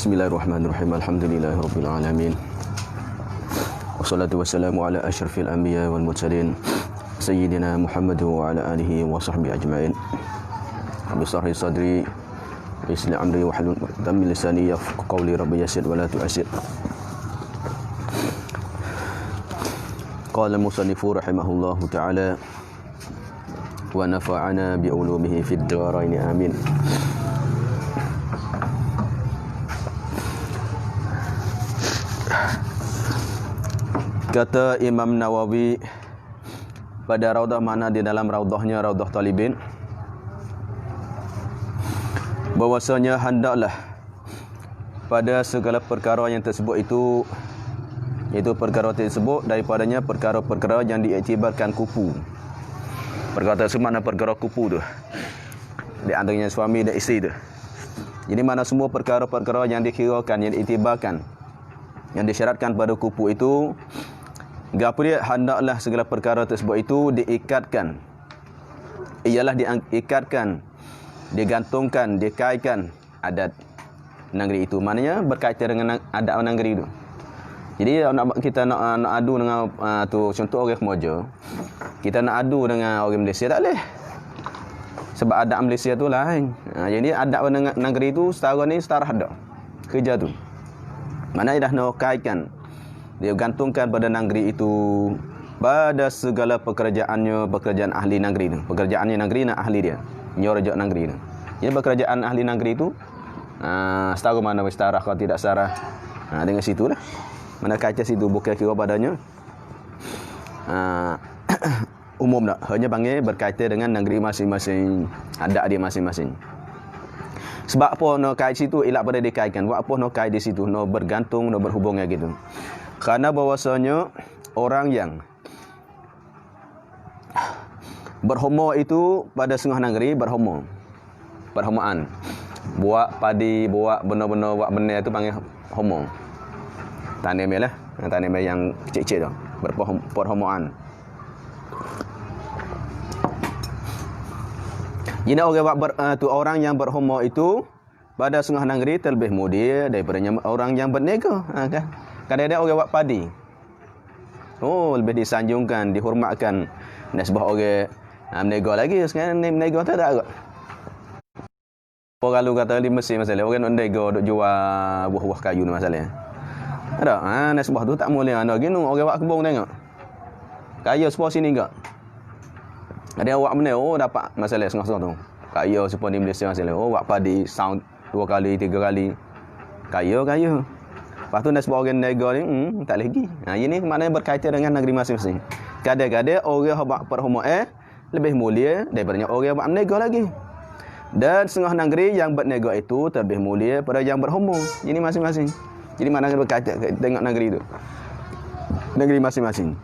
Bismillahirrahmanirrahim. Alhamdulillahirabbil alamin. Wassalatu wassalamu ala asyrafil anbiya wal mursalin sayyidina Muhammad wa ala alihi wa sahbihi ajma'in. Rabbi shrah li sadri wa yassir li amri wa hlul 'uqdatam min lisani yafqahu qawli. Rabbi yassir wa la tu'assir. Qala al-musannifu rahimahullahu ta'ala wa nafa'ana bi ulumihi fid dharain amin. Kata Imam Nawawi pada Raudah, mana di dalam Raudahnya, Raudah Talibin, bahwasanya hendaklah pada segala perkara yang tersebut itu, iaitu perkara tersebut daripadanya perkara-perkara yang diiktibarkan kupu. Perkara tersebut mana perkara kupu tu, di antaranya suami dan isteri tu. Jadi mana semua perkara-perkara yang dikirakan, yang diiktibarkan, yang disyaratkan pada kupu itu, gapo dia, hendaklah segala perkara tersebut itu diikatkan. Ialah diikatkan, digantungkan, dikaitkan adat negeri itu. Maknanya berkaitan dengan adat negeri itu. Jadi kita nak adu dengan tu contoh orang Kemoja, kita nak adu dengan orang Malaysia tak boleh. Sebab adat Malaysia tu lain. Jadi adat negeri itu setara ni setara ada kerja tu. Mana dah nak kaitkan, dia gantungkan pada negeri itu, pada segala pekerjaannya, pekerjaan ahli negeri tu. Pekerjaannya negeri nak ahli dia, nyorojak negeri tu. Jadi pekerjaan ahli negeri itu setara mana setara kalau tidak setara. Dengan situlah. Mana kaitkan situ, bukan kira padanya umum tak. Hanya panggil berkaitan dengan negeri masing-masing, adat dia masing-masing. Sebab apa nak kait situ, elak pada dikaitkan. Buat apa nak kait di situ, nak bergantung, nak berhubung gitu. Karena bahwasanya orang yang berhomo itu pada setengah negeri berhomo, perhomaan. Buat padi, buat benda-benda, buat benda itu panggil homo. Tanam lah, tanam yang kecil-kecil tu, berperhomaan. Jadi orang yang berhomo itu pada setengah negeri terlebih mulia daripada orang yang berniaga. Kan? Kadang-kadang orang buat padi, lebih disanjungkan, dihormatkan. Dan sebab orang berniaga lagi, sekarang berniaga tak ada agak. Orang lalu kata di Mesir masalah, orang nak berniaga, duk jual buah-buah kayu ni masalah. Ada, nasbah tu tak mulia. Ada gini orang buat kebun tengok. Kaya sepuluh sini enggak. Ada awak mana, dapat masalah setengah-setengah tu. Kaya sepuluh di Malaysia masalah. Buat padi sound 2 kali, 3 kali. Kaya. Lepas tu nasbah orang nega ni, tak lagi. Ini maknanya berkaitan dengan negeri masing-masing. Kadang-kadang orang yang buat perhomoan lebih mulia daripada orang yang buat nega lagi. Dan setengah negeri yang berniaga itu terlebih mulia pada yang berhomo. Ini masing-masing. Jadi mana berkaitan tengok negeri itu, negeri masing-masing.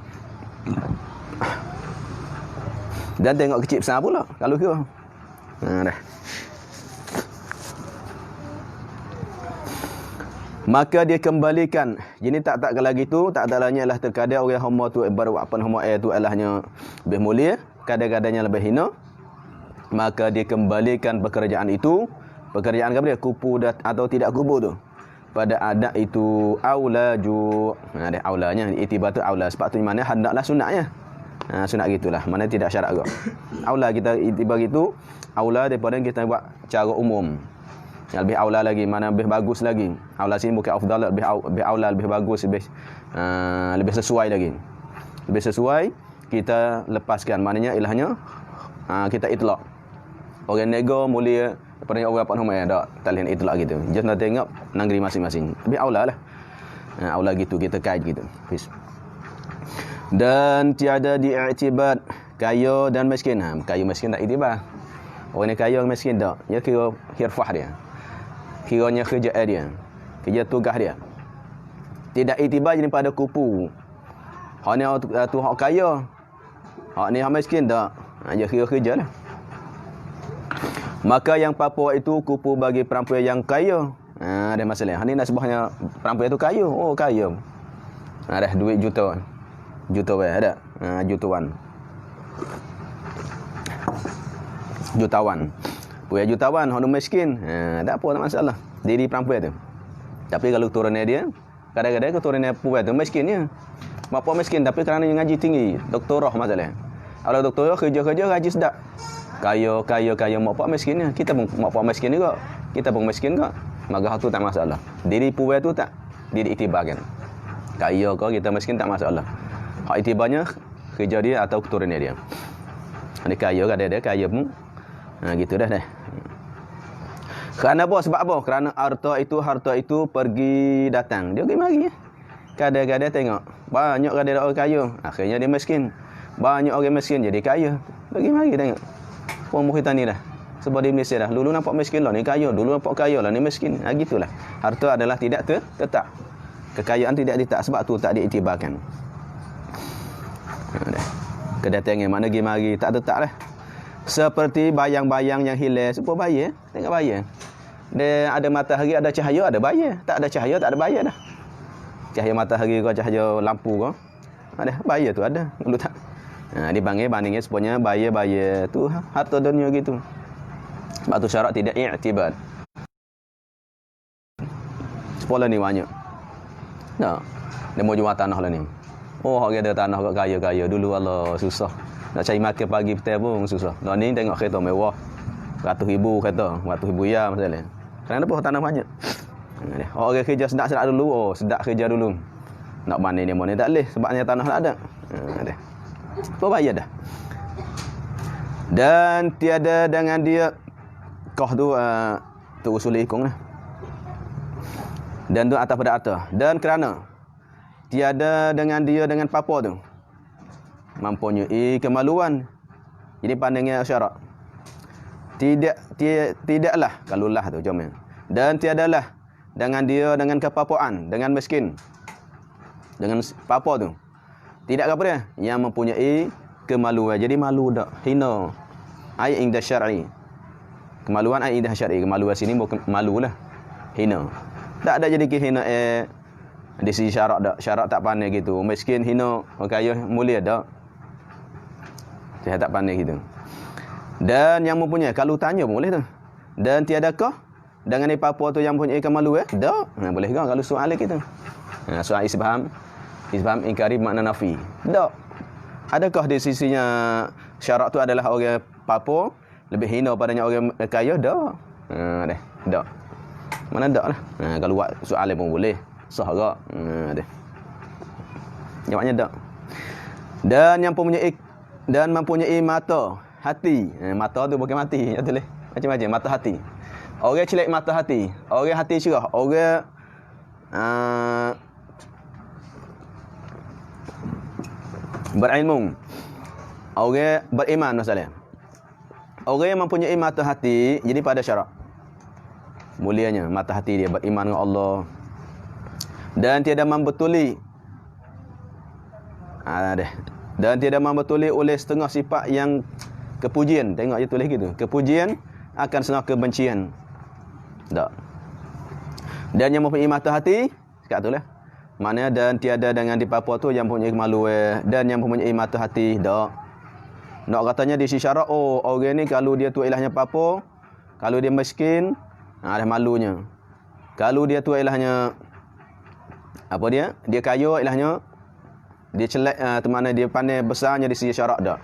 Dan tengok kecil besar pula kalau kira. Dah. Maka dia kembalikan. Jadi tak lagi tu, tak lagi lah terkadang orang homo tu baru apa homo tu alahnya lebih mulia, kadang-kadangnya lebih hina. Maka dia kembalikan pekerjaan itu, pekerjaan apa dia, kupu atau tidak kupu tu, pada adat itu aulaju. Ada aulanya, itibar tu aula. Sebab tu mana hendaklah sunatnya. Sunat gitulah. Mana tidak syarat juga. Aula kita itibar itu aula daripada kita buat cara umum. Yang lebih aula lagi, mana lebih bagus lagi. Aula sini bukan afdal, lebih aula, lebih bagus, lebih sesuai lagi. Lebih sesuai kita lepaskan. Maknanya ilahnya kita itlak. Orang nego mulia daripada orang apa nama tak lain itlak gitu. Just nak tengok negeri masing-masing. Lebih aula lah. Aula gitu, kita kait gitu. Dan tiada diiktibar kaya dan miskin. Kaya miskin tak iktibar. Orang ni kaya miskin tak. Dia kira hirfah dia. Kiranya kerja dia. Kerja tugas dia. Tidak iktibar jadi pada kupu. Hak ni tu hak kaya. Hak ni hak miskin tak. Dia kira kerja lah. Maka yang papa itu kupu bagi perempuan yang kaya. Ada masalah. Ini nasbahnya perempuan itu kaya. Kaya. Ada duit juta. Ada. Jutawan. Jutawan. Punya jutawan, orang miskin. Tak apa, tak masalah. Diri perempuan tu. Tapi kalau keturunan dia, kadang-kadang keturunan puan tu miskinnya. Bapa miskin tapi kerana ngaji tinggi, doktorah masalah. Kalau doktorah kerja-kerja gaji sedap. Kaya mak pak miskinnya. Kita pun mak pak miskin juga. Kita pun miskin juga. Maka hak tu tak masalah. Diri puan tu tak diiktibarkan. Kaya kau kita miskin tak masalah. Hak iktibarnya kerja dia atau keturunan dia. Ada kaya ke ada kaya pun. Gitu dah. Kerana apa? Sebab apa? Kerana harta itu pergi datang. Dia pergi mari. Kadang-kadang tengok banyak kadang orang kaya, akhirnya dia miskin. Banyak orang miskin jadi kaya. Pergi mari tengok. Puan muhita ni dah. Sebab di Malaysia dah. Dulu nampak miskin lah ni kaya, dulu nampak kaya lah ni miskin. Gitulah. Harta adalah tidak tetap. Kekayaan tidak tetap sebab tu tak diiktibarkan. Kedatangan mana pergi mari tak tetap lah. Seperti bayang-bayang yang hilang, sebuah bayar, tengok bayar. Dia ada matahari, ada cahaya, ada bayar. Tak ada cahaya, tak ada bayar dah. Cahaya matahari ke, cahaya lampu ke, ada bayar tu ada. Dulu tak. Dipanggil bandingnya sebenarnya bayar tu harta dunia gitu. Sebab tu syarat tidak i'tibar. Sekolah ni banyak. Nah, dia mau jual tanah lah ni. Oh, orang ada tanah kat kaya-kaya. Dulu Allah susah. Nak cari makan pagi petang pun susah. Nah ni tengok kereta mewah. RM100,000 kereta. RM100,000 ya masalah. Kenapa tanah banyak? Orang kerja sedap-sedap dulu. Oh, sedap kerja dulu. Nak mana ni mana tak boleh. Sebabnya tanah tak ada. Apa bayar dah. Dan tiada dengan dia kau tu usul ikung lah. Dan tu atas pada atas. Dan kerana tiada dengan dia dengan papa tu mempunyai kemaluan. Jadi pandangnya syarat. Tidaklah kalau lah tu jom. Dan tiadalah dengan dia dengan kepapaan, dengan miskin. Dengan papa tu. Tidak apa dia? Yang mempunyai kemaluan. Jadi malu dak, hina. Ai inda syar'i. Kemaluan ai inda syar'i. Kemaluan sini bukan malulah. Hina. Tak ada jadi hina di sisi syarat dak. Syarat tak pandai gitu. Miskin hina, orang kaya mulia dak. Saya tak pandai gitu. Dan yang mempunyai, kalau tanya pun boleh tu. Dan tiadakah dengan apa-apa tu yang mempunyai kemaluan? Tak. Boleh ke kalau soal kita. Soal isbaham ingkari makna nafi. Tak. Adakah di sisinya syarat tu adalah orang papa lebih hina padanya orang kaya? Tak. Tak. Mana tak lah. Kalau buat soal pun boleh. Sah ke? Jawabnya tak. Dan yang mempunyai mata, hati. Mata tu bukan mati, ya tulis. Macam-macam mata hati. Orang celik mata hati, orang hati cerah, orang berilmu, orang beriman masalah. Orang yang mempunyai mata hati, jadi pada syarat mulianya mata hati dia beriman dengan Allah dan tiada membetuli dan tidak membetuli oleh setengah sifat yang kepujian. Tengok je tulis gitu. Kepujian akan setengah kebencian. Tak. Dan yang mempunyai mata hati, cakap tu lah. Mana dan tiada dengan di apa tu yang mempunyai kemaluan dan yang mempunyai mata hati. Tak. Nak katanya di syarat, oh orang ni kalau dia tu ilahnya apa-apa, kalau dia miskin, ada malunya. Kalau dia tu ilahnya apa dia? Dia kaya ilahnya dia celak tu mana dia pandai besarnya di sisi syarak dak.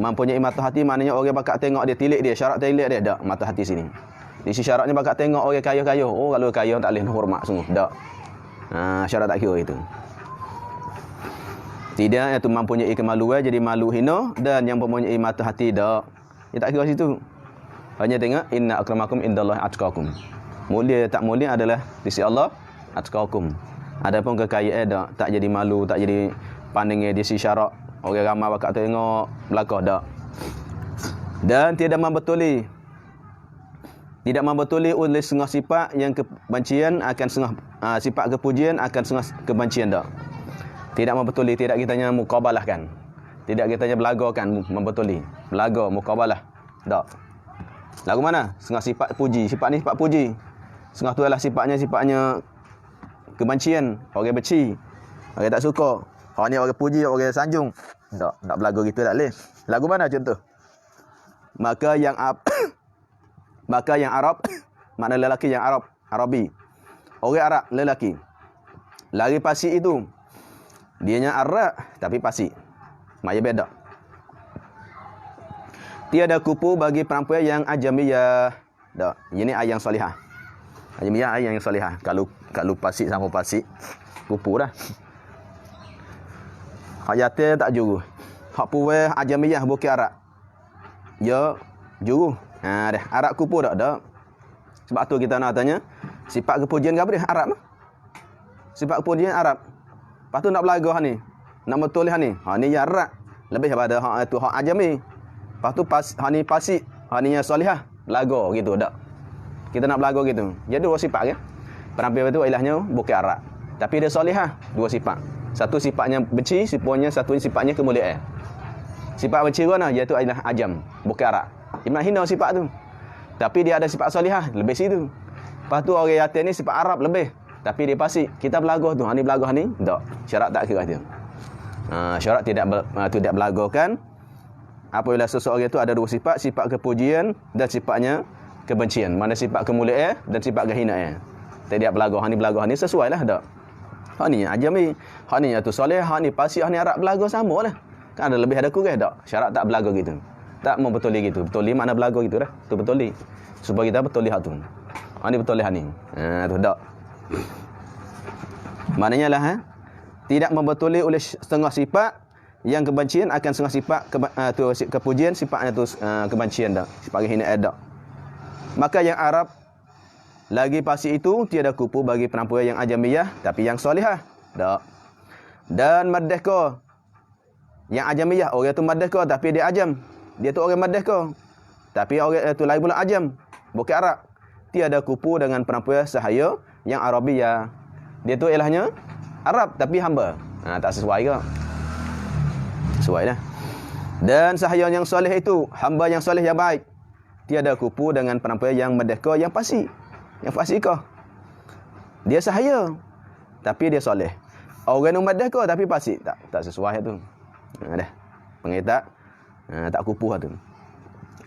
Mempunyai mata hati maknanya orang bakal tengok dia tilik dia, syarak tilik dia dak mata hati sini. Di sisi syaraknya bakal tengok orang kaya-kaya. Oh kalau kaya tak boleh hormat sungguh dak. Syarat tak kira itu. Tidak itu mempunyai kemaluan jadi malu hina dan yang mempunyai mata hati dak. Dia tak kira situ. Hanya tengok inna akramakum indallahi atqakum. Mulia tak mulia adalah di sisi Allah atqakum. Adapun kekayaan tak jadi malu, tak jadi pandangnya di sisi syarak. Orang ramai bakal tengok belakang dak. Dan tidak membetuli oleh setengah sifat yang kebencian akan setengah sifat kepujian akan setengah kebencian dak. Tidak membetuli, tidak kitanya muqabalahkan. Tidak kitanya belagakan membetuli. Belaga muqabalah dak. Lagu mana? Setengah sifat puji. Sifat ni sifat puji. Setengah tu adalah sifatnya kebencian, orang benci, orang tak suka. Orang ni orang puji, orang sanjung. Tak berlagu gitu tak boleh. Lagu mana contoh? Maka yang Arab, makna lelaki yang Arabi. Orang Arab lelaki. Lari pasik itu. Dianya Arab tapi pasik. Maknanya beda. Tiada kupu bagi perempuan yang ajamiyah. Dak. Ini ayang solihah. Ajamiyah ayang yang solihah. Kalau pasik sama pasik kupu dah. Hak yatim tak juru. Hak puwe ajamiyah bukan Arab. Ya juru. Dah. Arab kupu tak ada. Sebab tu kita nak tanya, sifat kepujian ke apa dia? Arab mah. Sifat kepujian Arab. Lepas tu nak belaga ni. Nak betul ni. Ni ya Arab. Lebih daripada hak tu hak ajami. Lepas tu hak ni pasik, hak ni solihah. Belaga gitu tak. Kita nak belaga gitu. Jadi dua sifat ke? Perampilan itu ilahnya bukan Arab. Tapi dia solihah, dua sifat. Satu sifatnya benci, satu sifatnya kemuliaan. Sifat benci mana? Iaitu ilah ajam, bukan Arab. Ibn hina sifat tu. Tapi dia ada sifat solihah, lebih situ. Lepas tu orang yatim ni sifat Arab lebih. Tapi dia pasik. Kita belaga tu. Ni belaga ni? Tak. Syarat tak kira dia. Syarat tidak belagakan. Apabila seseorang itu ada dua sifat. Sifat kepujian dan sifatnya kebencian. Mana sifat kemuliaan dan sifat kehinaan. Tidak belaga. Ni belaga ni sesuai lah tak. Hak ni ajami. Hak ni tu soleh. Hak ni pasik. Hak ni Arab belaga sama lah. Kan ada lebih ada kurang tak. Syarat tak belaga gitu. Tak mau betuli gitu. Betuli makna belaga gitu dah. Tu betuli. Supaya kita betuli hak tu. Ni betuli hak ni. Tu tak. Maknanya lah tidak membetuli oleh setengah sifat yang kebencian akan setengah sifat kepujian sifatnya tu kebencian dah. Sifat kehinaan dah. Maka yang Arab lagi pasik itu tiada kupu bagi perempuan yang ajamiyah tapi yang solihah. Tak. Dan merdeka. Yang ajamiyah orang tu merdeka tapi dia ajam. Dia tu orang merdeka. Tapi orang tu lain pula ajam. Bukan Arab. Tiada kupu dengan perempuan sahaya yang Arabiyah. Dia tu ilahnya Arab tapi hamba. Tak sesuai ke? Sesuai dah. Dan sahaya yang soleh itu, hamba yang soleh yang baik. Tiada kupu dengan perempuan yang merdeka yang fasik. Yang fasikah. Dia sahaya tapi dia soleh. Orang yang merdeka tapi fasik. Tak sesuai tu. Dah. Pengetak. Tak kupu tu.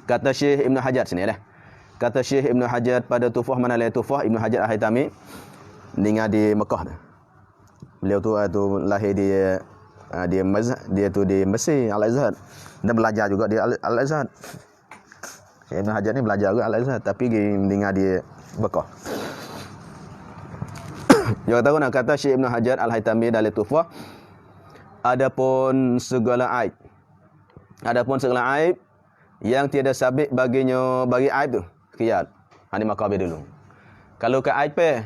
Kata Syekh Ibn Hajar sini dah. Kata Syekh Ibn Hajar pada Tufah mana lain Tufah Ibn Hajar Al-Haytami meninggal di Mekah tu. Beliau tu lahir dia tu di Mesir Al-Azhar. Dan belajar juga di Al-Azhar. Syekh Ibn Hajar ni belajar juga Al-Azhar tapi meninggal di Mekah. Dia kata Syekh Ibn Hajar Al-Haytami dari Tufah, adapun segala aib yang tiada sabit bagi aib tu khiyat. Ni makabir dulu. Kalau ke aib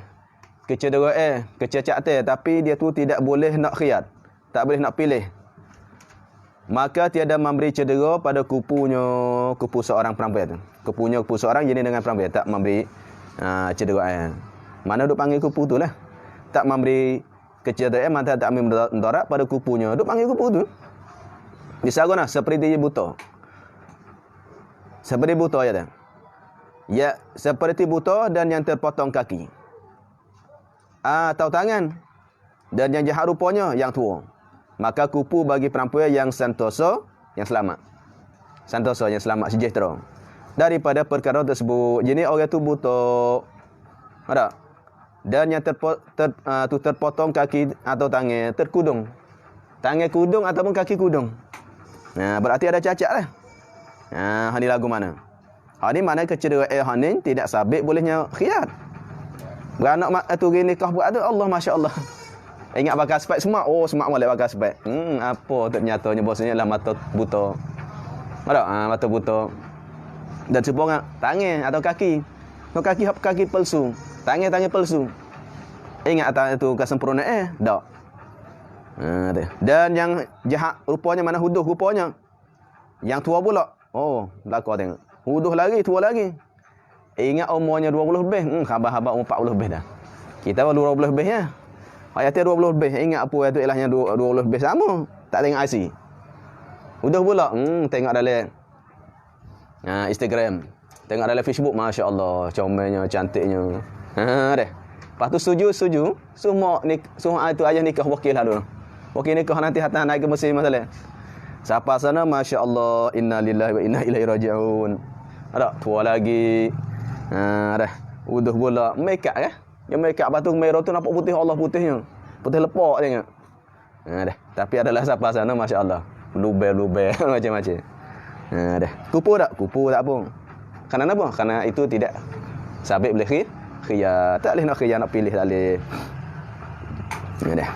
kecederaan, kecacatan tapi dia tu tidak boleh nak khiyat, tak boleh nak pilih. Maka tiada memberi cedera pada kupu seorang perempuan tu. Kupu seorang jenis dengan perempuan tak memberi cederaan. Mana duk panggil kupu tu lah. Tak memberi kecederaan, maka tak ambil mudarat pada kupunya. Duk panggil kupu tu. Disaguna seperti buta. Seperti buta ya dah. Ya, seperti buta dan yang terpotong kaki. Atau tangan. Dan yang jahat rupanya yang tua. Maka kupu bagi perempuan yang santosa, yang selamat. Santosa, yang selamat, sejahtera. Daripada perkara tersebut. Jadi orang tu buta. Ada. Dan yang terpotong kaki atau tangan, terkudung. Tangan kudung ataupun kaki kudung. Berarti ada cacat lah. Ni lagu mana? Ni mana kecederaan ni tidak sabit bolehnya khiyat. Beranak tu nikah buat tu Allah Masya Allah. Ingat bakal spek semak. Oh semak boleh bakal spek. Apa tu nyatanya bosnya lah mata buta. Ada? Mata buta. Dan seorang tangan atau kaki. Kaki palsu. Tangan palsu. Ingat atas tu kesempurnaan tak. Dan yang jahat rupanya mana huduh rupanya. Yang tua pula. Oh, belakang tengok. Huduh lagi, tua lagi. Ingat umurnya 20 lebih. Khabar-khabar umur 40 lebih dah. Kita pun 20 lebih ya. Ayatnya 20 lebih. Ingat apa itu ilahnya 20 lebih sama. Tak tengok IC. Huduh pula. Tengok dalam Instagram. Tengok dalam Facebook. Masya Allah. Comelnya, cantiknya. Dah. Lepas tu setuju. Semua itu ayah nikah wakil lah dulu. Wakil nikah nanti hatta naik ke Mesir masalah. Siapa sana Masya Allah. Inna lillahi wa inna ilaihi raji'un. Ada tua lagi. Dah. Uduh pula. Make up ya. Yang mereka batu merah tu nampak putih Allah putihnya. Putih lepak tengok. Dah. Tapi adalah siapa sana masya-Allah. Lubel-lubel macam-macam. Dah. Kupu tak? Kupu tak pun. Kerana apa? Kerana itu tidak sabit boleh khiyar. Tak boleh nak khiyar nak pilih tak boleh. Dah.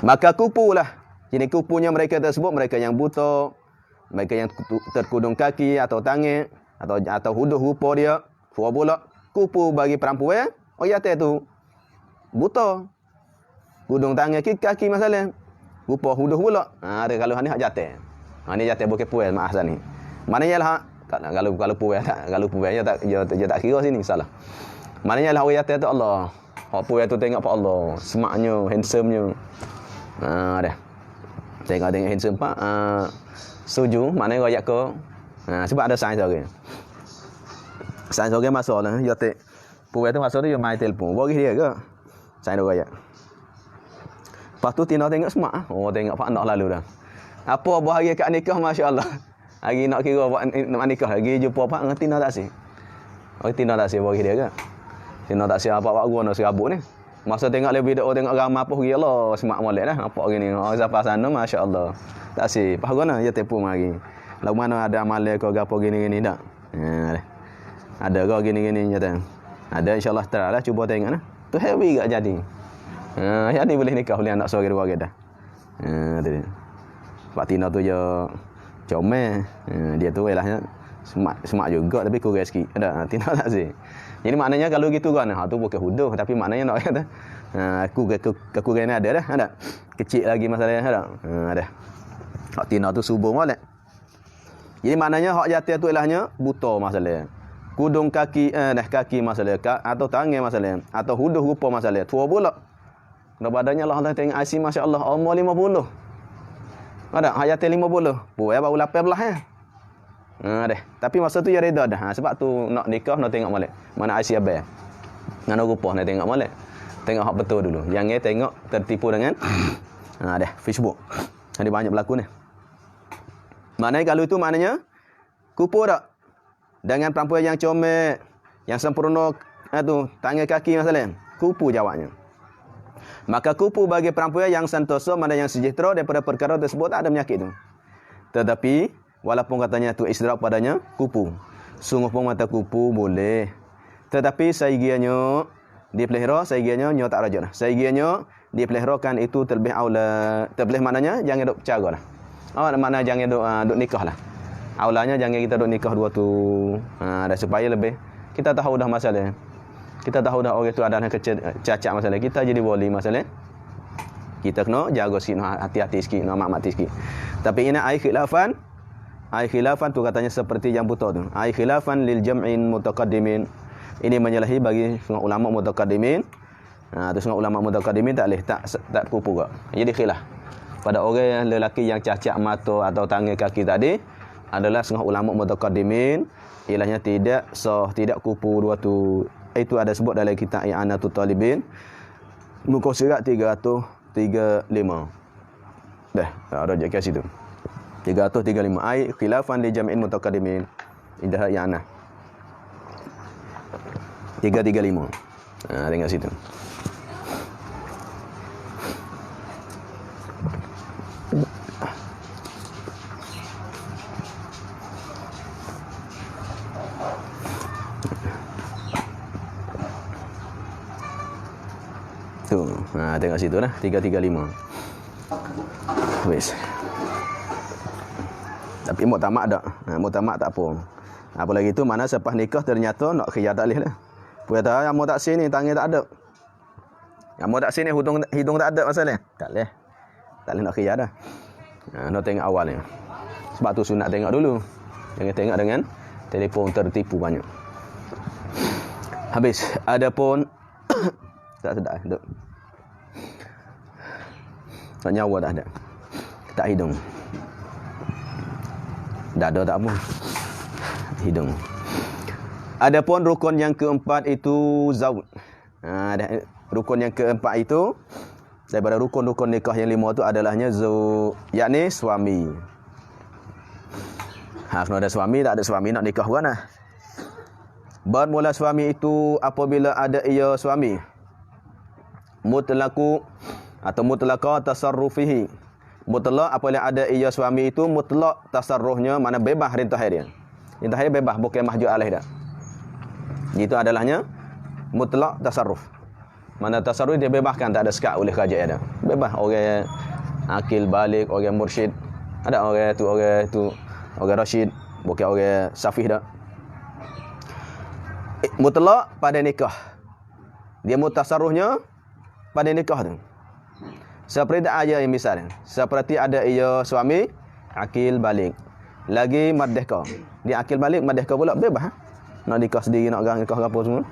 Maka kupu lah. Jadi kupunya mereka tersebut mereka yang buta, mereka yang terkudung kaki atau tangan atau huduh rupa dia, fuah bola. Kupu bagi perempuan, yate tu buta. Kudung tangan kaki masalah. Rupa huduh pula. Ada kalau ni hak jatuh. Ni jatuh bukan puan maaf ni. Maknanya lah kalau puan tak dia tak kira sini salah. Maknanya lah orang jatuh tu Allah. Hak puan tu tengok pak Allah, semaknya, handsome-nya. Dah. Tengok handsome pak. Setuju, maknanya royak ke. Sebab ada sains orang. Sains orang masalah, dia tak puan tu masalah dia main telefon. Bagi dia ke? Sains royak. Lepas tu Tina tengok semak. Tengok pak nak lalu dah. Apa bahagia kat nikah masya-Allah. Hari nak kira nak nikah lagi jumpa pak dengan Tina tak sih. Tina tak sih bagi dia ke? Tina tak sih apa-apa guna serabut ni. Masa tengok lebih dak tengok ramai apa pergi Allah semak molek dah. Apa gini. Siapa sana masya-Allah. Tak sih. Pas guna dia tepu mari. Lalu mana ada amalan ke gapo gini-gini tak? Ada ke gini-gini nyata. Ada insya-Allah taala cuba tengok nah. Tu heavy gak jadi. Jadi boleh nikah boleh anak seorang dua dah. Tu. Pak Tina tu je comel. Dia tu elahnya semak juga tapi kurang sikit. Ada Tina tak sih. Jadi maknanya kalau gitu kan, tu bukan huduh tapi maknanya nak kata aku kena ada dah, ada. Kecil lagi masalahnya ada. Ada. Hak Tina tu subuh molek. Jadi maknanya hak jatuh tu ilahnya buta masalahnya. Kudung kaki kaki masalah atau tangan masalah atau huduh rupa masalah. Tua pula. Kena badannya Allah tengok IC masya-Allah umur 50. Ada hak jatuh 50. Buat baru 18 ya. Dah. Tapi masa tu dia reda dah. Sebab tu nak nikah nak tengok molek. Mana IC abang. Mana rupa nak tengok molek. Tengok hak betul dulu. Jangan tengok tertipu dengan dah Facebook. Ada banyak berlaku ni. Maknanya kalau itu maknanya kupu tak? Dengan perempuan yang comel, yang sempurna tu, tangan kaki masalah. Kupu jawabnya. Maka kupu bagi perempuan yang santosa, mana yang sejahtera daripada perkara tersebut tak ada penyakit tu. Tetapi walaupun katanya tu istirahat padanya kupu. Sungguh pun mata kupu boleh. Tetapi saigiannya dipelihara, saigiannya nyo tak rajak dah. Saigiannya dipeliharakan itu terlebih aula. Terlebih maknanya jangan duk cara lah. Makna jangan duk nikah lah. Aulanya jangan kita duk nikah dua tu. Dah supaya lebih kita tahu dah masalah. Kita tahu dah orang tu ada cacat masalah. Kita jadi wali masalah. Kita kena jaga sikit, hati-hati sikit, mati sikit. Tapi ini ai khilafan tu katanya seperti yang buta tu. Ai khilafan lil jam'in mutaqaddimin. Ini menyalahi bagi setengah ulama mutaqaddimin. Tu setengah ulama mutaqaddimin tak boleh tak kupu ke. Jadi khilaf. Pada orang lelaki yang cacat mata atau tangan kaki tadi adalah setengah ulama mutaqaddimin, ilahnya tidak sah, tidak kupu dua tu. Itu ada sebut dalam kitab I'anatul Talibin muka surat 335. Dah, ada je kat situ. 335 ai khilafan li jam'in mutaqaddimin. Indah I'anah 335. Tengok situ. Tengok situ lah 335. Wes. Tapi muktamad tak. Muktamad tak apa. Apa lagi tu mana selepas nikah ternyata nak khiyar tak boleh lah. Punya yang mau tak sini tangan tak ada. Yang mau tak sini hidung tak ada masalah. Tak boleh. Tak boleh nak khiyar dah. Nak tengok awal ni. Sebab tu sunat tengok dulu. Jangan tengok dengan telefon tertipu banyak. Habis. Adapun tak sedap duk. Tak nyawa dah ada. Tak hidung. Dada tak apa. Hidung. Adapun rukun yang keempat itu zaud. Rukun yang keempat itu daripada rukun-rukun nikah yang 5 tu adalahnya zaud, yakni suami. Kalau ada suami, tak ada suami nak nikah kan lah. Bermula suami itu apabila ada ia suami. Mutlaku atau mutlaqa tasarrufihi. Mutlak apabila ada ia suami itu mutlak tasarruhnya, mana bebas rintah dia. Rintah dia bebas, bukan mahjub alaih dah. Itu adalahnya mutlak tasarruf. Mana tasarruf dia bebaskan, tak ada sekat oleh kerajaan dah. Bebas orang akil balik, orang mursyid. Ada orang tu orang rasyid, bukan orang safih dah. Mutlak pada nikah. Dia mutasarruhnya pada nikah tu. Seperti ada yang misalnya, seperti ada ia suami akil balik, lagi merdeka. Dia akil balik merdeka pula bebas. Nak nikah sendiri, nak gang nikah apa semua.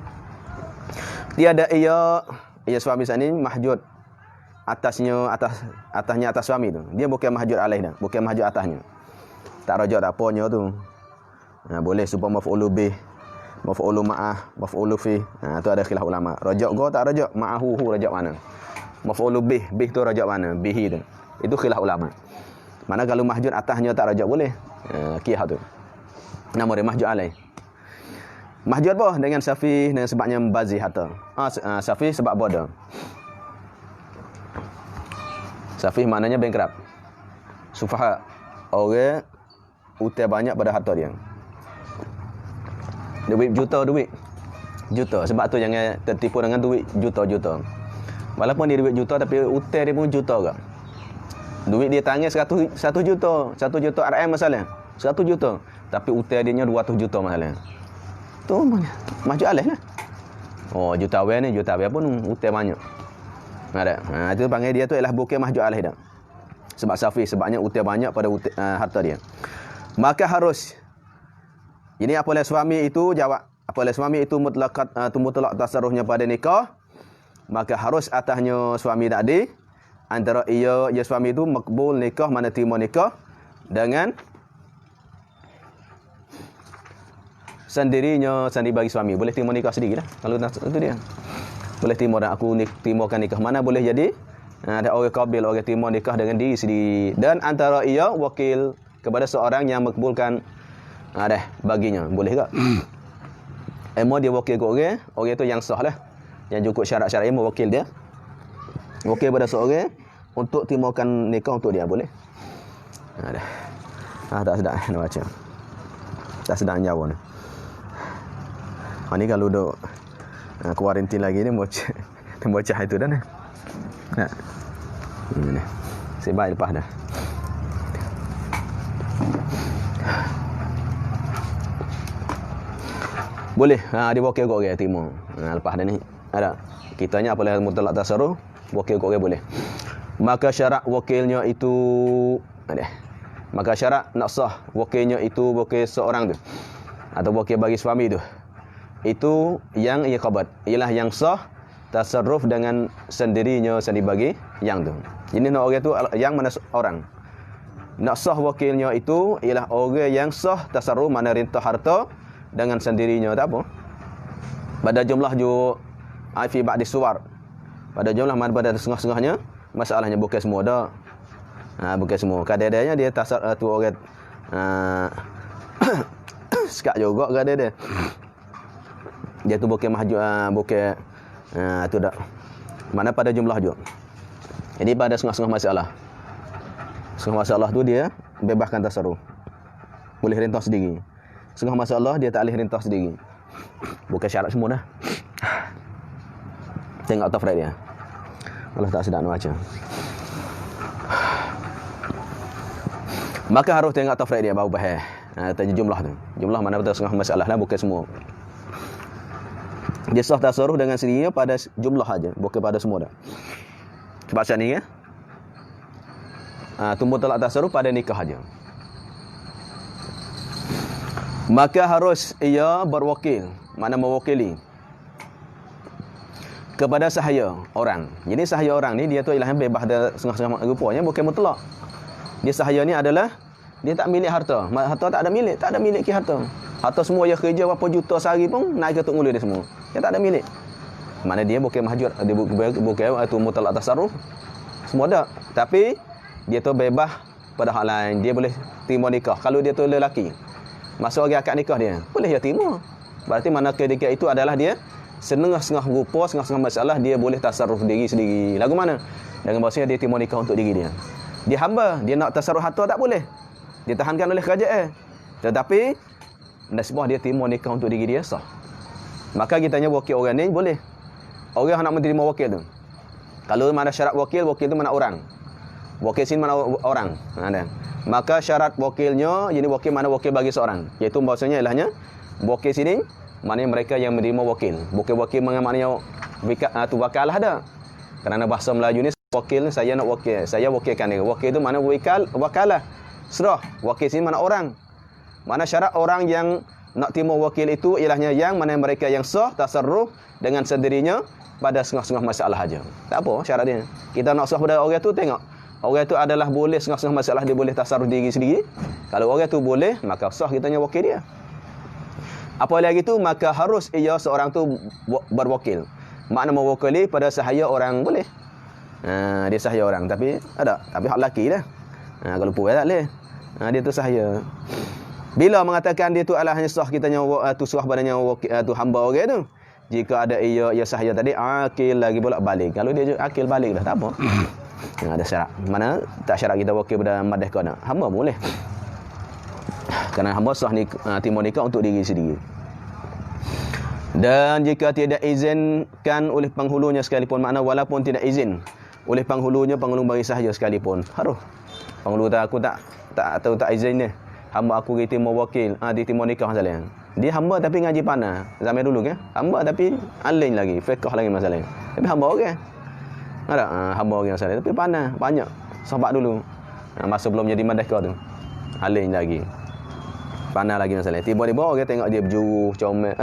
Tiada ia suami sana ni mahjud atasnya atas suami tu. Dia bukan mahjud alaih dah, bukan mahjud atasnya. Tak rajak tak apanya tu. Boleh supaya maf'ulu bih, maf'ulu ma'ah, maf'ulu fi. Tu ada khilaf ulama. Rajak go tak rajak, ma'ahu rajak mana? Maf'ulu bih tu rajak mana? Bihi tu. Itu khilaf ulama. Mana kalau mahjud atasnya tak rajak boleh. Qiyah tu. Nama dia mahjud alaih. Mahjud apa? Dengan Syafi' dengan sebabnya membazir harta. Syafi' sebab bodoh. Syafi' maknanya bankrupt. Sufaha. Orang utang banyak pada harta dia. Duit juta. Sebab tu jangan tertipu dengan duit juta. Walaupun dia duit juta tapi utang dia pun juta ke. Duit dia tangis 1 juta. 1 juta RM masalah. 100 juta. Tapi utang dia 200 juta masalah. Tu mahjub alaih lah. Oh, juta pun utang banyak. Ada. Itu panggil dia tu ialah bukan mahjub alaih dah. Sebab Syafi' sebabnya utang banyak pada harta dia. Maka harus ini apabila suami itu jawab, apabila suami itu mutlak tasarruhnya pada nikah, maka harus atasnya suami tadi antara ia suami itu makbul nikah, mana terima nikah dengan sendirinya sendiri bagi suami. Boleh terima nikah sendiri lah. Kalau itu dia. Boleh terima dan aku timakan nikah. Mana boleh jadi ada orang qabil, orang terima nikah dengan diri sendiri. Dan antara ia wakil kepada seorang yang makbulkan baginya. Boleh tak? Dia wakil ke orang itu yang sah lah. Yang cukup syarat-syarat ilmu wakil dia. Wakil pada seorang untuk timakan nikah untuk dia. Boleh? Tak sedap nak baca. Tak sedap jawab ni. Ni kalau duk kuarantin lagi ni bocah itu dah ni. Ni. Sebab lepas dah. Boleh. Dia wakil kok orang terima. Lepas dah ni ada. Kitanya apabila mutlak tasarruf, wakil kok orang boleh. Maka syarat wakilnya itu Maka syarat nak sah wakilnya itu wakil seorang tu atau wakil bagi suami tu. Itu yang ia khabar. Ialah yang sah tasarruf dengan sendirinya sendiri bagi yang tu. Jadi nak orang tu yang mana orang. Nak sah wakilnya itu ialah orang yang sah tasarruf mana rintah harta dengan sendirinya, tak apa. Pada jumlah ju fi ba'di suwar. Pada jumlah mana pada setengah-setengahnya masalahnya bukan semua dah. Bukan semua. Kadang-kadangnya dia tasar tu orang sekat juga kadang-kadang. Dia tu bukan mahjub, bukan tu dak. Mana pada jumlah juga. Jadi pada setengah-setengah masalah. Setengah masalah tu dia bebaskan tasarruf. Boleh rintah sendiri. Setengah masalah dia tak boleh rintah sendiri. Bukan syarat semua dah. Tengok tafrad dia. Allah tak sedap nak baca. Maka harus tengok tafrad dia baru faham. Tanya jumlah tu. Jumlah mana betul setengah masalah lah, bukan semua. Dia sah tasarruf dengan sendirinya pada jumlah aja, bukan pada semua dah. Sebab macam ni ya. Tumbuh talak tasarruf pada nikah aja. Maka harus ia berwakil, mana mewakili kepada sahaya orang. Jadi sahaya orang ni dia tu ialah bebas ada setengah-setengah rupanya, bukan mutlak. Dia sahaya ni adalah dia tak milik harta. Harta tak ada milik ke harta. Harta semua dia kerja berapa juta sehari pun naik ke tok mula dia semua. Dia tak ada milik. Mana dia bukan mahjur, dia bukan itu mutlak tasarruf. Semua ada. Tapi dia tu bebas pada hal lain. Dia boleh terima nikah. Kalau dia tu lelaki, masa orang akad nikah dia, boleh dia terima. Berarti mana ketika itu adalah dia setengah-setengah rupa, setengah-setengah masalah dia boleh tasarruf diri sendiri. Lagu mana? Dengan bahasanya dia timur nikah untuk diri dia. Dia hamba, dia nak tasarruf harta tak boleh. Ditahankan oleh kerajaan. Tetapi nasibah dia timur nikah untuk diri dia sah. Maka kita tanya wakil orang ni boleh. Orang nak menerima wakil tu. Kalau mana syarat wakil, wakil tu mana orang. Wakil sini mana orang. Ada. Maka syarat wakilnya, jadi wakil mana wakil bagi seorang. Iaitu bahasanya ilahnya wakil sini maknanya mereka yang menerima wakil. Bukan wakil maknanya tu wakalah dah. Kerana bahasa Melayu ni wakil ni saya nak wakil. Saya wakilkan dia. Wakil tu mana wakalah. Serah. Wakil sini mana orang. Mana syarat orang yang nak timur wakil itu ilahnya yang mana mereka yang sah tasarruf dengan sendirinya pada setengah-setengah masalah aja. Tak apa syarat dia. Kita nak sah pada orang tu tengok. Orang tu adalah boleh setengah-setengah masalah dia boleh tasarruf diri sendiri. Kalau orang tu boleh, maka sah kita tanya wakil dia. Apa lagi tu maka harus ia seorang tu berwakil. Makna mewakili pada sahaya orang boleh. Dia sahaya orang tapi hak lelaki dah. Kalau perempuan tak boleh. Dia tu sahaya. Bila mengatakan dia tu adalah hanya sah kita nyawa tu sah badannya tu hamba orang tu. Jika ada ia sahaya tadi akil lagi bolak balik. Kalau dia akil balik dah tak apa. Ada syarat. Mana tak syarat kita wakil pada madah kena. Hamba boleh. Kerana hamba sah ni timur nikah untuk diri sendiri. Dan jika tidak izinkan oleh penghulunya sekalipun, makna walaupun tidak izin oleh penghulu bagi sahaya sekalipun. Haruh. Penghulu aku tak izin dia. Hamba aku pergi timur wakil, di timur nikah masalah. Dia hamba tapi ngaji panah. Zaman dulu kan. Hamba tapi alim lagi, fiqh lagi masalah. Tapi hamba orang. Ada hamba orang masalah tapi panah banyak. Sahabat dulu. Masa belum jadi merdeka tu. Alim lagi. Panah lagi masalah. Tiba-tiba orang tengok dia berjuru, comel,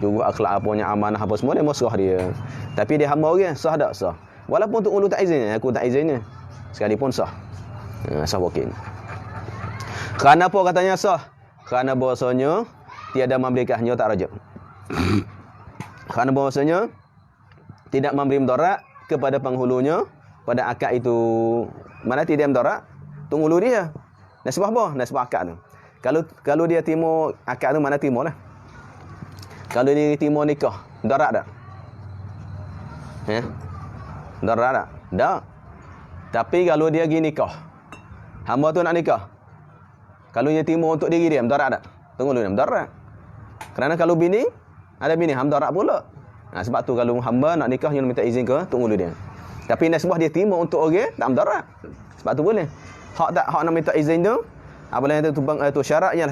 juru akhlak apanya amanah apa semua dia masuk dia. Tapi dia hamba orang, sah tak sah. Walaupun tu ulu tak izin, aku tak izinnya. Sekalipun sah. Sah wakil. Kerana apa katanya sah? Kerana bahasanya tiada memberi kahnya tak rajab. Kerana bahasanya tidak memberi mudarat kepada penghulunya pada akad itu. Mana tidak mudarat? Tunghulu dia. Nasibah apa? Nasibah akad tu. Kalau dia timur akad tu mana timur lah. Kalau dia timur nikah, mudarat tak? Mudarat tak? Tak. Tapi kalau dia pergi nikah, hamba tu nak nikah. Kalau dia timur untuk diri dia, mudarat tak? Tunggu dulu, mudarat. Kerana kalau bini, ada bini, mudarat pula. Sebab tu kalau hamba nak nikah, dia minta izin ke tunggu dulu dia. Tapi nasibah dia timur untuk orang, tak mudarat. Sebab tu boleh. Hak nak minta izin tu, apabila itu syarat yang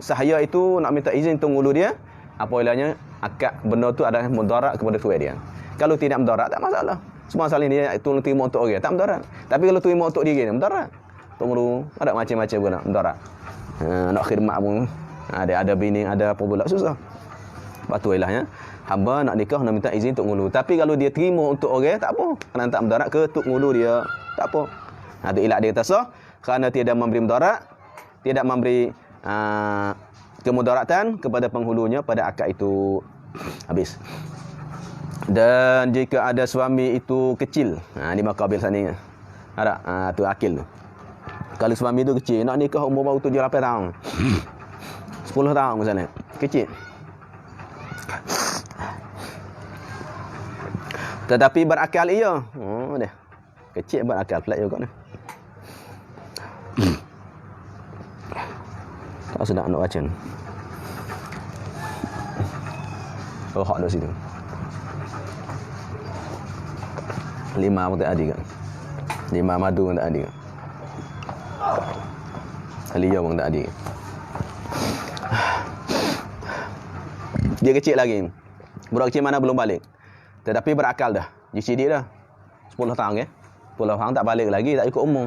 sahaya itu nak minta izin tunggu dulu dia, apabila akad benda tu adalah mudarat kepada tuan dia. Kalau tidak mudarat, tak masalah. Semua masalah dia tolong timur untuk orang, tak mudarat. Tapi kalau timur untuk diri dia, mudarat. Tunggu dulu, ada macam-macam pun nak mudarat. Nak khidmat pun ada bini, ada apa pula susah. Lepas tu ilahnya hamba nak nikah nak minta izin tok ngulu. Tapi kalau dia terima untuk orang tak apa. Kerana tak mudarat ke tok ngulu dia tak apa. Tu ilah dia kata sah kerana tidak memberi mudarat, tidak memberi kemudaratan kepada penghulunya pada akad itu. Habis. Dan jika ada suami itu kecil, ni makabil sana. Ada tu akil tu. Kalau suami tu kecil, nak nikah umur baru 7-8 tahun. 10 tahun misalnya. Kecil. Tetapi berakal ia. Dia. Kecil berakal pelat juga ni. Tak sedap nak baca ni. Hak dah situ. 5 pun tak ada kan. 5 madu pun tak ada kan. Aliyah pun tak ada. Dia kecil lagi. Budak kecil mana belum balik. Tetapi berakal dah. Dia sidik dah. 10 tahun ke. 10 tahun tak balik lagi. Tak ikut umur.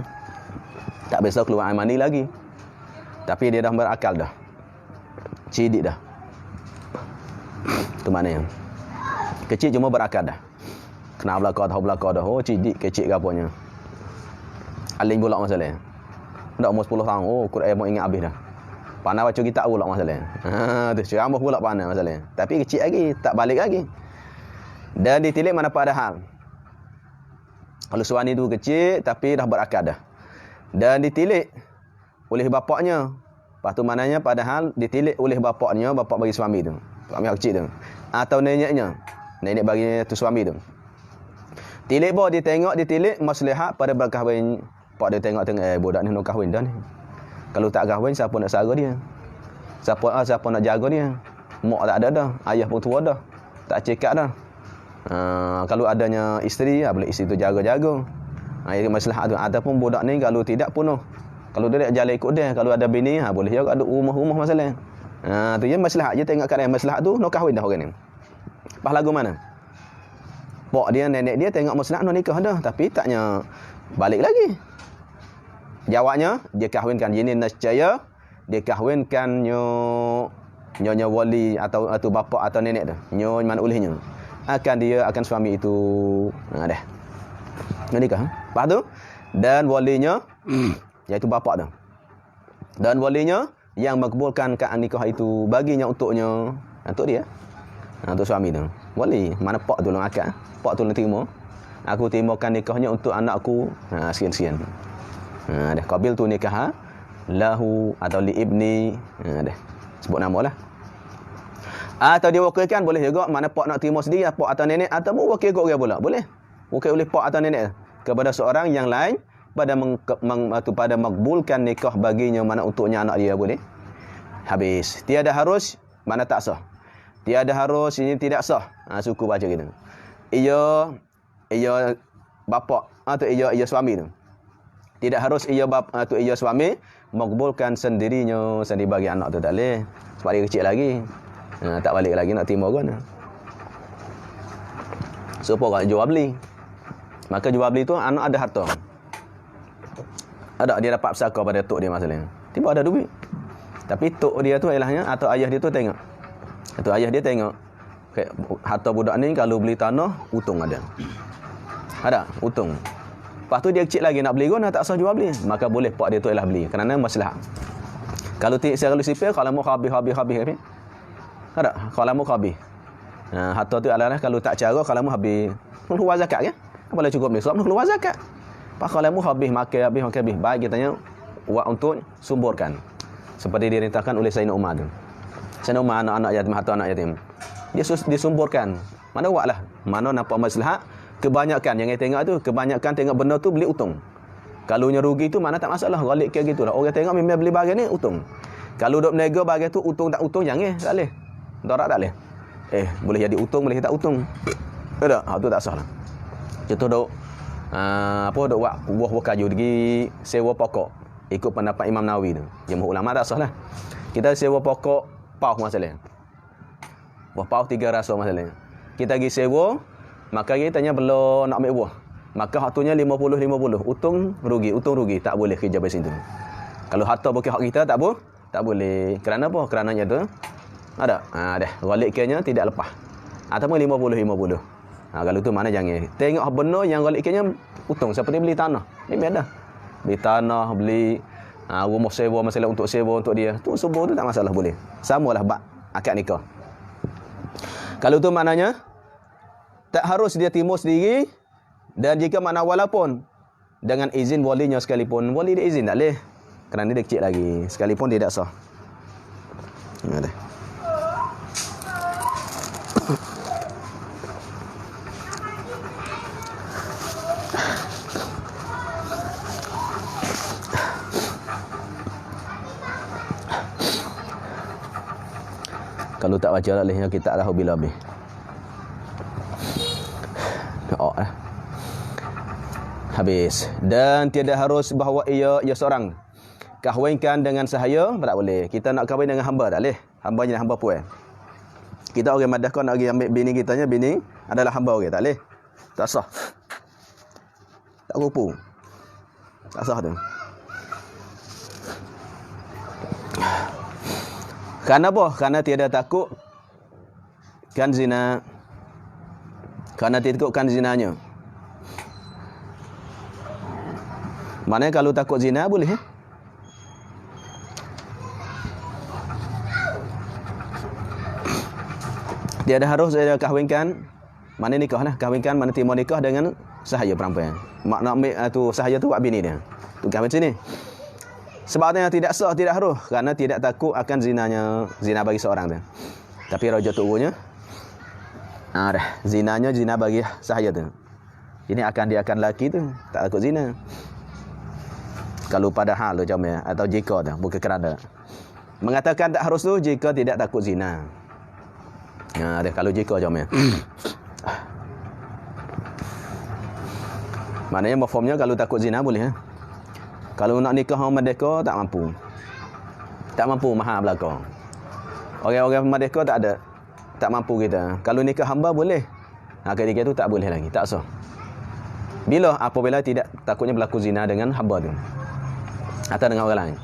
Tak biasa keluar air mandi lagi. Tapi dia dah berakal dah. Sidik dah. Itu maknanya. Kecil cuma berakal dah. Kenal belakang, tahu belakang dah. Oh sidik kecil ke apanya. Aling pula masalah. Dah umur 10 tahun. Oh Quran mau ingat habis dah. Pandai baca kitab pula masalah. Tu ceramah pula pandai masalah. Tapi kecil lagi, tak balik lagi. Dan ditilik mana pada hal. Kalau suami tu kecil tapi dah berakal dah. Dan ditilik oleh bapaknya. Lepas tu maknanya padahal ditilik oleh bapaknya, bapak bagi suami tu. Suami kecil tu. atau neneknya. Nenek bagi tu suami tu. Tilik bah dia tengok, dia tilik maslahat pada berkahwin. Pak dia tengok budak ni nak kahwin dah ni. Kalau tak kahwin siapa nak sara dia? Siapa nak jaga dia? Mak tak ada dah, ayah pun tua dah. Tak cekak dah. Kalau adanya isteri, boleh isteri tu jaga-jaga. Ini maslahat tu. Ataupun budak ni kalau tidak penuh. Kalau dia jalan ikut dia, kalau ada bini, boleh juga ada rumah-rumah masalah. Tu je maslahat. Dia tengok keadaan maslahat tu nak kahwin dah orang ni. Pas lagu mana? Pak dia, nenek dia tengok maslahat nak nikah dah, tapi taknya balik lagi. Jawabnya, dia kahwinkan ini nescaya, dia kahwinkan nyonya wali atau bapa atau nenek tu. Nyonya mana olehnya. Akan suami itu dah. Nak nikah. Lepas tu, dan walinya iaitu bapa tu. Dan walinya yang makbulkan akad nikah itu baginya untuk dia. Untuk suami tu. Wali, mana pak tu lang akad. Pak tu lang terima. Aku terimakan nikahnya untuk anakku. Sekian-sekian. Dah qabil tu nikah lahu atau li ibni. Dah. Sebut nama lah. Atau dia wakilkan boleh juga, mana pak nak terima sendiri, pak atau nenek, atau wakil kot dia pula. Boleh. Wakil oleh pak atau nenek kepada seorang yang lain pada makbulkan nikah baginya, mana untuknya anak dia, boleh. Habis. Tiada harus, mana tak sah. Tiada harus, ini tidak sah. Suku baca gitu. Ia bapa atau ia suami tu. Tidak harus ia bapa atau ia suami makbulkan sendiri bagi anak tu, tak boleh. Sebab dia kecil lagi. Tak balik lagi nak terima kan. So orang jual beli. Maka jual beli tu anak ada harta. Ada dia dapat pesaka pada tok dia masalahnya. Tiba ada duit. Tapi tok dia tu ilahnya atau ayah dia tu tengok. Atau ayah dia tengok. Harta budak ni kalau beli tanah untung ada. Ada untung. Lepas tu dia kecil lagi nak beli kan, tak sah jual beli. Maka boleh pak dia tu ialah beli kerana maslahat. Kalau sipil kalau mau habis. Ada kalau mau habis. Harta tu adalah kalau tak cara kalau mau habis keluar zakat kan? Apa boleh cukup ni sebab keluar zakat. Pak kalau mau habis makan habis. Baik kitanya buat untuk sumburkan. Seperti dirintahkan oleh Sayyidina Umar tu. Sayyidina Umar anak-anak yatim, harta anak yatim. Dia disumburkan. Mana buatlah. Mana nampak maslahat. Kebanyakan yang saya tengok tu, kebanyakan tengok benda tu beli untung. Kalau nya rugi tu mana tak masalah, galik kayak gitulah. Orang tengok memang beli bahagian ni untung. Kalau dok berniaga bahagian tu untung tak untung jangan, tak boleh. Darat tak boleh. Boleh jadi untung, boleh tak untung. Tak, tu tak sah lah. Contoh dok dok buah kayu pergi sewa pokok. Ikut pendapat Imam Nawawi tu. Jumhur ulama tak sah lah. Kita sewa pokok pauh masalah. Buah pauh 3 rasa masalah. Kita pergi sewa, maka kita tanya belum nak ambil buah. Maka haktunya 50-50. Untung rugi. Tak boleh kerja di situ. Kalau harta bukan hak kita, tak boleh. Kerana apa? Kerananya tu ada. Dah. Galik kenya tidak lepas. Ataupun 50-50. Kalau tu mana jangan. Tengok benda yang galik kenya untung. Seperti beli tanah. Ini beda. Beli tanah, beli rumah sewa, masalah untuk sewa untuk dia. Tu semua tu tak masalah boleh. Samalah bab akad nikah. Kalau tu maknanya tak harus dia timur sendiri, dan jika mana walaupun dengan izin walinya sekalipun, wali dia izin tak boleh kerana dia kecil lagi, sekalipun dia tak sah. Ada. Kalau tak baca lah lehnya kita tak tahu bila habis. Habis. Dan tiada harus bahawa ia seorang kahwinkan dengan sahaya, tak boleh. Kita nak kahwin dengan hamba tak boleh. Hambanya hamba puan. Kita orang madah kau nak pergi ambil bini kitanya, bini adalah hamba orang, tak boleh. Tak sah. Tak kupu. Tak sah tu. Kerana apa? Kerana tiada takut kan zina. Kerana tidak kan zinanya. Maknanya kalau takut zina boleh. Dia ada harus dia kahwinkan. Mana nikah lah. Kahwinkan, mana terima nikah dengan sahaya perempuan. Mak nak ambil tu sahaya tu buat bini dia. Tu kahwin sini. Sebabnya tidak sah, tidak harus. Kerana tidak takut akan zinanya. Zina bagi seorang tu. Tapi raja turunnya. Dah. Zinanya zina bagi sahaya tu. Ini dia akan laki tu, tak takut zina. Kalau pada hal tu macam ya, atau jika tu, bukan kerana. Mengatakan tak harus tu jika tidak takut zina. Dia kalau jika macam ya. Maknanya mafhumnya kalau takut zina boleh. Kalau nak nikah orang merdeka tak mampu. Tak mampu mahal belaka. Orang-orang merdeka tak mampu kita. Kalau nikah hamba boleh. Ketika itu tak boleh lagi, tak sah. Apabila tidak takutnya berlaku zina dengan hamba tu atau dengan orang lain.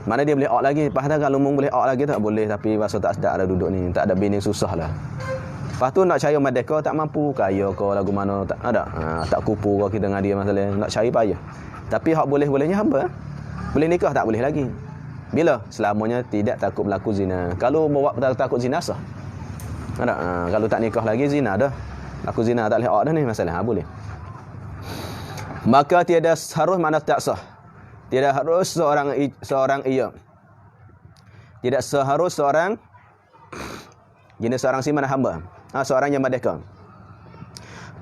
Mana dia boleh out lagi. Lepas tu kalau boleh out lagi tak boleh. Tapi rasa tak sedap dah duduk ni. Tak ada bini susah lah. Lepas tu nak cari merdeka tak mampu. Kaya ke lagu mana tak ada. Tak kupu ke kita dengan dia masalah. Nak cari payah. Tapi hak boleh-bolehnya hamba. Boleh nikah tak boleh lagi. Bila? Selamanya tidak takut berlaku zina. Kalau bawa takut zina sah. Kalau tak nikah lagi zina dah. Aku zina tak boleh out dah ni masalah. Boleh. Maka tiada harus mana tak sah. Tidak harus seorang ia. Tidak seharus seorang jenis seorang si mana hamba. Seorang yang merdeka.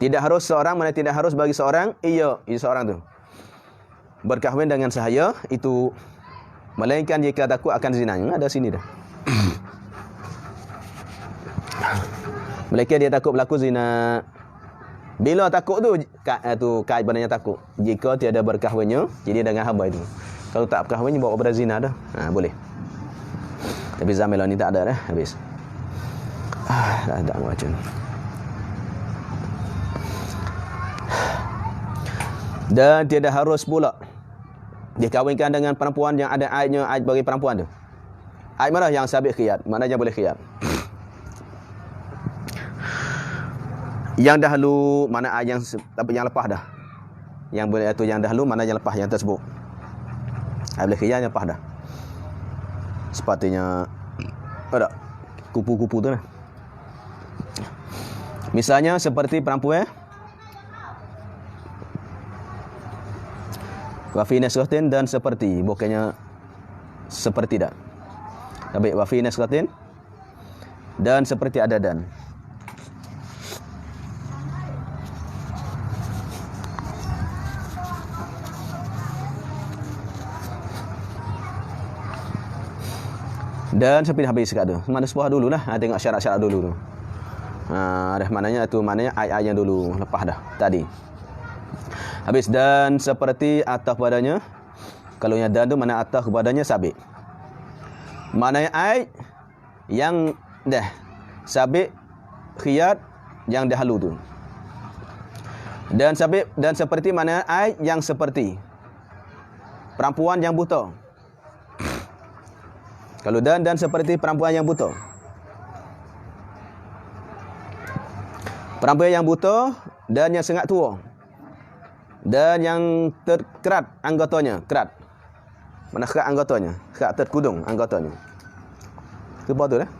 Tidak harus seorang mana tidak harus bagi seorang ia seorang tu berkahwin dengan sahaya itu, melainkan jika takut akan zina. Ada sini dah. Melainkan dia takut berlaku zina. Bila takut tu kait badannya takut. Jika tiada berkahwinnya, jadi dengan hamba itu. Kalau tak berkahwin bawa pada zina dah. Boleh. Tapi zaman ni tak ada dah, habis. Dah tak macam ni. Dan tiada harus pula dikahwinkan dengan perempuan yang ada aibnya, aib bagi perempuan tu. Aib mana yang sabit khiyat, mana yang boleh khiyat. Yang dahulu mana yang tapi yang lepas dah. Yang boleh itu yang dahulu mana yang lepas yang tersebut. Boleh khiyat yang lepas dah. Sepatutnya ada kupu-kupu tu lah. Misalnya seperti perempuan wafi nasratin dan seperti, bukannya seperti dah. Tapi wafi nasratin dan seperti ada dan. Dan sampai habis sekat tu. Mana sebuah dululah. Tengok syarat-syarat dulu tu. Dah maknanya ayat yang dulu lepas dah tadi. Habis dan seperti atas padanya. Kalau yang dan tu mana atas kepadanya sabit. Maknanya ayat yang dah sabit khiyat yang dahulu tu. Dan sabit dan seperti mana ayat yang seperti perempuan yang buta. Kalau dan seperti perempuan yang buta. Perempuan yang buta dan yang sangat tua. Dan yang terkerat anggotanya, kerat. Mana kerat anggotanya? Kerat terkudung anggotanya. Itu betul dah.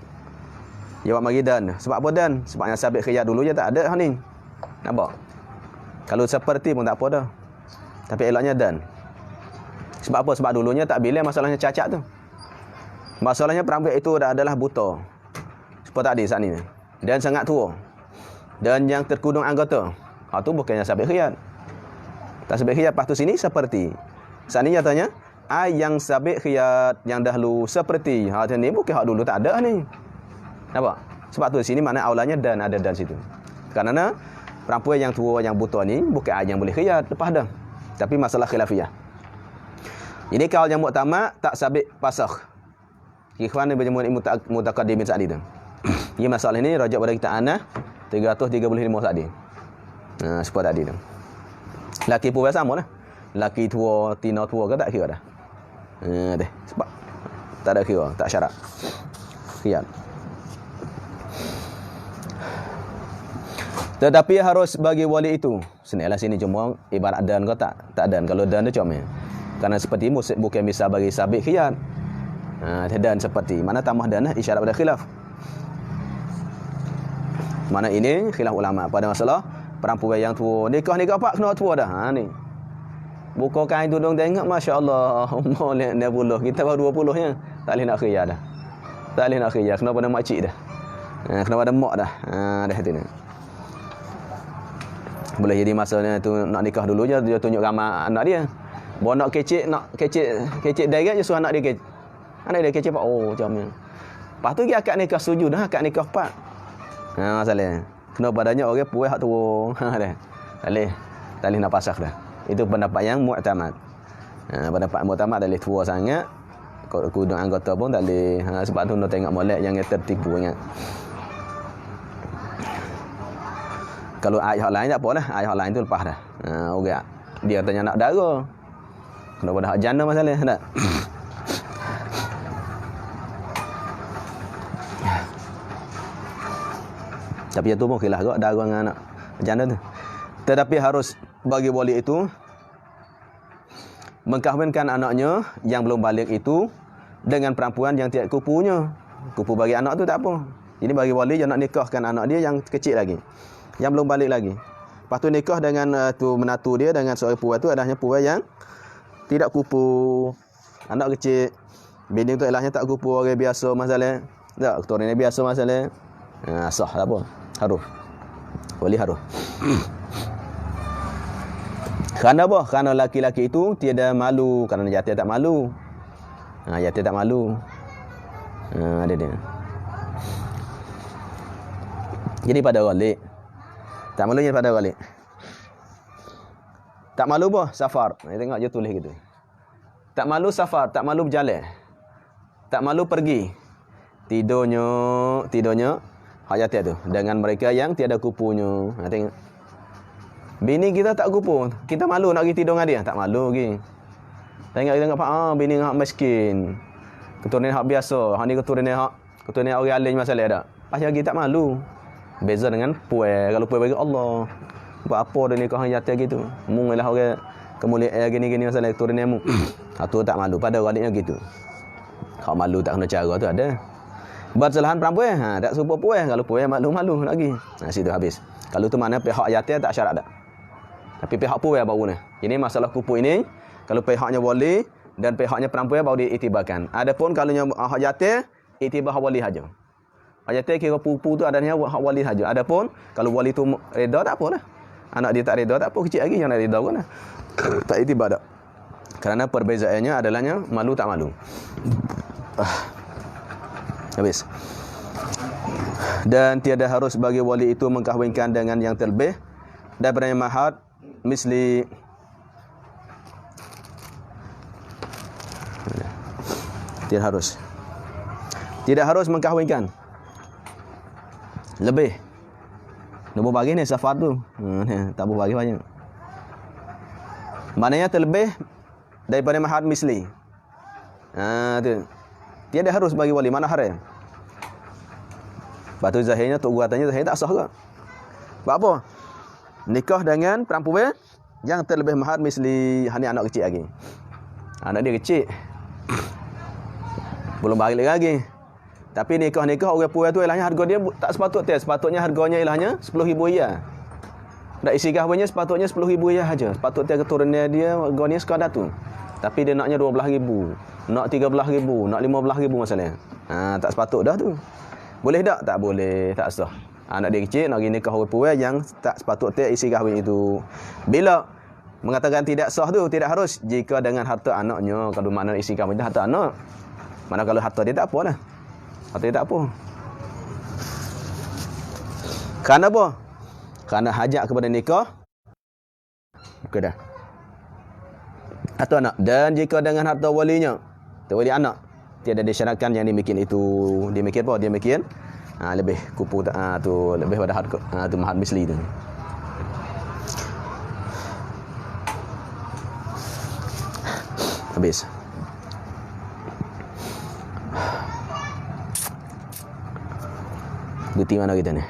Jawab bagi dan. Sebab apa dan? Sebab yang sabit khiyat dulu je tak ada ni. Nampak? Kalau seperti pun tak apa dah. Tapi eloknya dan. Sebab apa? Sebab dulunya tak bila masalahnya cacat tu. Masalahnya perempuan itu adalah buta. Seperti tadi saat ni. Dan sangat tua. Dan yang terkudung anggota. Itu bukannya sabit khiyat. Tak sabit khiyat. Lepas tu sini seperti. Saat ni nyatanya. Yang sabit khiyat yang dahulu seperti. Ni bukan hak dulu tak ada ni. Nampak? Sebab tu sini mana aulanya dan ada dan situ. Kerana perempuan yang tua yang buta ni bukan yang boleh khiyat. Lepas dah. Tapi masalah khilafiyah. Ini kaul yang muktamad tak sabit pasakh. Ikhwan ni berjumpa mutaqaddimin saat itu. Ini masalah ini rajak pada kita Anah 335 saat ini. Seperti tadi tu. Laki pun sama lah. Laki tua, tina tua ke tak kira dah. Deh. Sebab tak ada kira, tak syarat. Khiyat. Tetapi harus bagi wali itu. Sinilah sini cuma ibarat dan ke tak dan. Kalau dan tu cuma. Karena seperti bukan bisa bagi sabit khiyat. Dan seperti mana tambah dan isyarat pada khilaf. Mana ini khilaf ulama pada masalah perempuan yang tua. Nikah pak kena tua dah. Ni. Buka kain tudung tengok masya-Allah. Umur 60 kita baru 20 nya. Tak boleh nak khiyat dah. Tak boleh nak khiyat kena pada makcik dah. Kena pada mak dah. Dah tu ni. Boleh jadi masanya tu nak nikah dulu je dia tunjuk gambar anak dia. Bawa nak kecek direct je suruh anak dia kecek. Anak dia kecek pak macam ni. Lepas tu dia akad nikah setuju dah, akad nikah pak. Masalah. Kena badannya orang puai hak turun. Dah. Tak nak pasah dah. Itu pendapat yang mu'tamad. Pendapat mu'tamad tak boleh tua sangat. Kudu anggota pun tak boleh. Sebab tu nak tengok molek yang tertipu ingat. Kalau ayat hak lain tak apalah. Ayat hak lain tu lepas dah. Orang dia tanya nak dara. Kena pada hak jana masalah tak? Tapi itu pun khilaf juga dara dengan anak janda tu. Tetapi harus bagi wali itu mengkahwinkan anaknya yang belum balik itu dengan perempuan yang tidak kupunya. Kupu bagi anak tu tak apa. Jadi bagi wali dia nak nikahkan anak dia yang kecil lagi, yang belum balik lagi. Lepas tu nikah dengan tu menatu dia dengan seorang puai tu adanya puai yang tidak kupu. Anak kecil. Bini tu elahnya tak kupu orang biasa masalah. Tak, keturunannya biasa masalah. Sah tak apa. Harus. Wali harus. Kerana apa? Kerana laki-laki itu tiada malu. Kerana jati tak malu. Jati tak malu. Ada dia. Jadi pada wali. Tak malunya pada wali. Tak malu apa? Safar. Tengok je tulis gitu. Tak malu safar. Tak malu berjalan. Tak malu pergi. Tidurnya. Hak jati tu. Dengan mereka yang tiada kupunya. Tengok. Bini kita tak kupu. Kita malu nak pergi tidur dengan dia. Tak malu lagi. Tengok Pak. Bini hak miskin. Keturunan hak biasa. Hak ni keturunan orang alim masalah tak. Pas lagi tak malu. Beza dengan puai. Kalau puai bagi Allah. Buat apa dia nikah hak jati gitu. Mung ialah orang kemuliaan gini-gini masalah keturunan mu. Hak tu tak malu. Pada orang dia gitu. Hak malu tak kena cara tu ada. Buat kesalahan perempuan. Tak serupa puai. Kalau puai malu-malu lagi. Situ habis. Kalau tu mana pihak jati tak syarat dak. Tapi pihak puai baru ni. Ini masalah kupu ini. Kalau pihaknya wali dan pihaknya perempuan baru diiktibarkan. Adapun kalau hak jati, iktibar hak wali saja. Hak jati kira pupu tu adanya hak wali saja. Adapun kalau wali tu reda tak apalah. Anak dia tak reda tak apa, kecil lagi yang nak reda pun lah. Tak iktibar dak. Kerana perbezaannya adalahnya malu tak malu. Habis. Dan tiada harus bagi wali itu mengkahwinkan dengan yang terlebih daripada mahar misli. Tidak harus mengkahwinkan lebih. Nombor bagi ni safar tu. Tak boleh bagi banyak. Maknanya terlebih daripada mahar misli. Tu. Tiada harus bagi wali, mana haram. Batu zahirnya tok gua tanya zahir tak sah ke? Sebab apa? Nikah dengan perempuan yang terlebih mahar misli. Hani anak kecil lagi. Anak dia kecil. Belum balik lagi. Tapi nikah orang puai tu ilahnya harga dia tak sepatutnya. Sepatutnya harganya ilahnya 10,000 riyal. Dak isi kahwinnya sepatutnya 10,000 riyal saja. Sepatutnya keturunan dia harganya sekadar tu. Tapi dia naknya 12,000. Nak 13,000, nak 15,000 masalahnya. Tak sepatut dah tu. Boleh tak? Tak boleh, tak sah. Anak dia kecil nak pergi nikah orang puai yang tak sepatutnya isi kahwin itu. Bila mengatakan tidak sah tu, tidak harus jika dengan harta anaknya. Kalau mana isi kahwin itu harta anak. Mana kalau harta dia tak apa dah. Harta dia tak apa. Kerana apa? Kerana hajat kepada nikah. Bukan dah. Harta anak. Dan jika dengan harta walinya, wali anak, tiada disyaratkan yang demikian itu. Demikian apa? Demikian lebih kupu tu lebih pada harga tu mahar misli tu. Habis. Bukti mana kita ni?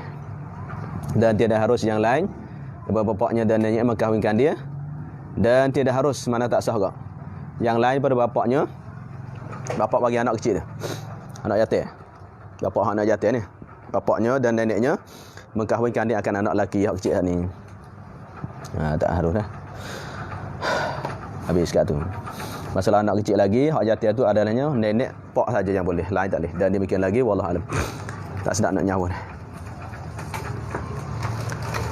Dan tiada harus yang lain bapaknya dan neneknya mengkahwinkan dia. Dan tiada harus mana tak sah kau. Yang lain pada bapaknya. Bapak bagi anak kecil tu. Anak yatim. Bapak anak yatim ni. Bapaknya dan neneknya mengkahwinkan dia akan anak lelaki yang kecil ni. Tak harus dah. Habis kat tu. Masalah anak kecil lagi, hak yatim tu adalahnya nenek pak saja yang boleh, lain tak boleh. Dan demikian lagi wallahu alam. Tak sedap nak nyawa dah.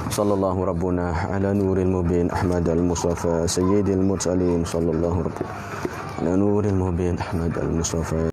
Sallallahu rabbuna ala nuril mubin Ahmad al-Mustafa sayyidil mursalin sallallahu rabbuna ala nuril mubin Ahmad al-Mustafa